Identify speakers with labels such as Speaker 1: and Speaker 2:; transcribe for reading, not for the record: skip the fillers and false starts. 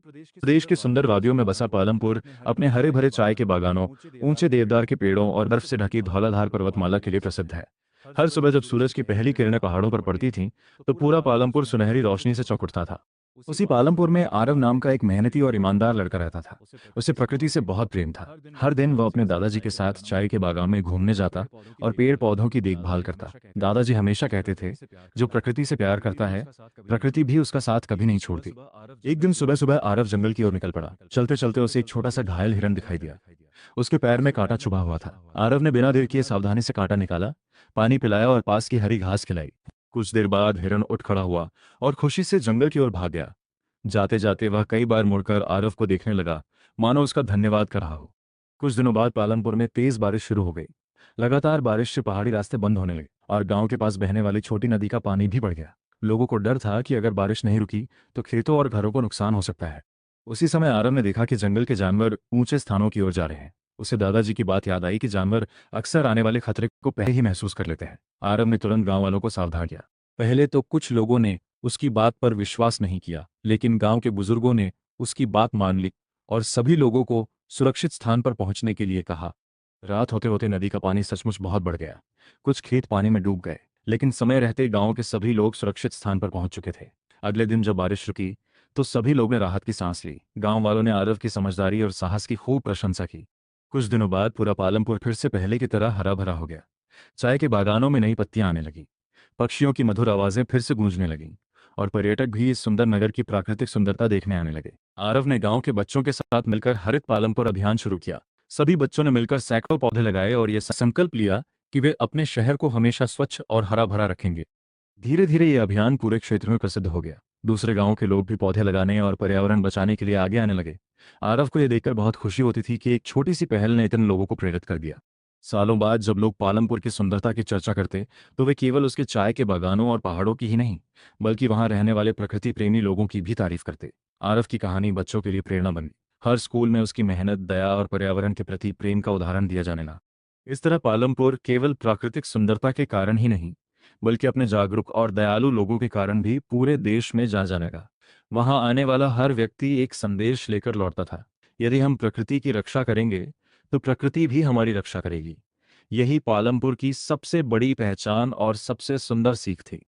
Speaker 1: प्रदेश के सुंदर वादियों में बसा पालमपुर अपने हरे भरे चाय के बागानों, ऊंचे देवदार के पेड़ों और बर्फ से ढकी धौलाधार पर्वतमाला के लिए प्रसिद्ध है। हर सुबह जब सूरज की पहली किरणें पहाड़ों पर पड़ती थीं, तो पूरा पालमपुर सुनहरी रोशनी से चौंक उठता था। उसी पालमपुर में आरव नाम का एक मेहनती और ईमानदार लड़का रहता था। उसे प्रकृति से बहुत प्रेम था। हर दिन वह अपने दादाजी के साथ चाय के बागान में घूमने जाता और पेड़ पौधों की देखभाल करता। दादाजी हमेशा कहते थे, जो प्रकृति से प्यार करता है, प्रकृति भी उसका साथ कभी नहीं छोड़ती। एक दिन सुबह सुबह आरव जंगल की ओर निकल पड़ा। चलते चलते उसे एक छोटा सा घायल हिरन दिखाई दिया। उसके पैर में कांटा चुभा हुआ था। आरव ने बिना देर किए सावधानी से कांटा निकाला, पानी पिलाया और पास की हरी घास खिलाई। कुछ देर बाद हिरन उठ खड़ा हुआ और खुशी से जंगल की ओर भाग गया। जाते जाते वह कई बार मुड़कर आरव को देखने लगा, मानो उसका धन्यवाद कर रहा हो। कुछ दिनों बाद पालमपुर में तेज बारिश शुरू हो गई। लगातार बारिश से पहाड़ी रास्ते बंद होने लगे और गांव के पास बहने वाली छोटी नदी का पानी भी बढ़ गया। लोगों को डर था कि अगर बारिश नहीं रुकी तो खेतों और घरों को नुकसान हो सकता है। उसी समय आरव ने देखा कि जंगल के जानवर ऊंचे स्थानों की ओर जा रहे हैं। उसे दादाजी की बात याद आई कि जानवर अक्सर आने वाले खतरे को पहले ही महसूस कर लेते हैं। आरव ने तुरंत गांव वालों को सावधान किया। पहले तो कुछ लोगों ने उसकी बात पर विश्वास नहीं किया, लेकिन गांव के बुजुर्गों ने उसकी बात मान ली और सभी लोगों को सुरक्षित स्थान पर पहुंचने के लिए कहा। रात होते होते नदी का पानी सचमुच बहुत बढ़ गया। कुछ खेत पानी में डूब गए, लेकिन समय रहते गांव के सभी लोग सुरक्षित स्थान पर पहुंच चुके थे। अगले दिन जब बारिश रुकी तो सभी लोग ने राहत की सांस ली। गांव वालों ने आरव की समझदारी और साहस की खूब प्रशंसा की। कुछ दिनों बाद पूरा पालमपुर फिर से पहले की तरह हरा भरा हो गया। चाय के बागानों में नई पत्तियां आने लगी, पक्षियों की मधुर आवाजें फिर से गूंजने लगीं और पर्यटक भी इस सुंदर नगर की प्राकृतिक सुंदरता देखने आने लगे। आरव ने गांव के बच्चों के साथ मिलकर हरित पालमपुर अभियान शुरू किया। सभी बच्चों ने मिलकर सैकड़ों पौधे लगाए और यह संकल्प लिया कि वे अपने शहर को हमेशा स्वच्छ और हरा भरा रखेंगे। धीरे धीरे यह अभियान पूरे क्षेत्र में प्रसिद्ध हो गया। दूसरे गांवों के लोग भी पौधे लगाने और पर्यावरण बचाने के लिए आगे आने लगे। आरव को यह देखकर बहुत खुशी होती थी कि एक छोटी सी पहल ने इतने लोगों को प्रेरित कर दिया। सालों बाद जब लोग पालमपुर की सुंदरता की चर्चा करते तो वे केवल उसके चाय के बागानों और पहाड़ों की ही नहीं, बल्कि वहां रहने वाले प्रकृति प्रेमी लोगों की भी तारीफ करते। आरव की कहानी बच्चों के लिए प्रेरणा बन गई। हर स्कूल में उसकी मेहनत, दया और पर्यावरण के प्रति प्रेम का उदाहरण दिया जाने लगा। इस तरह पालमपुर केवल प्राकृतिक सुंदरता के कारण ही नहीं, बल्कि अपने जागरूक और दयालु लोगों के कारण भी पूरे देश में जाना लगा। वहां आने वाला हर व्यक्ति एक संदेश लेकर लौटता था। यदि हम प्रकृति की रक्षा करेंगे तो प्रकृति भी हमारी रक्षा करेगी। यही पालमपुर की सबसे बड़ी पहचान और सबसे सुंदर सीख थी।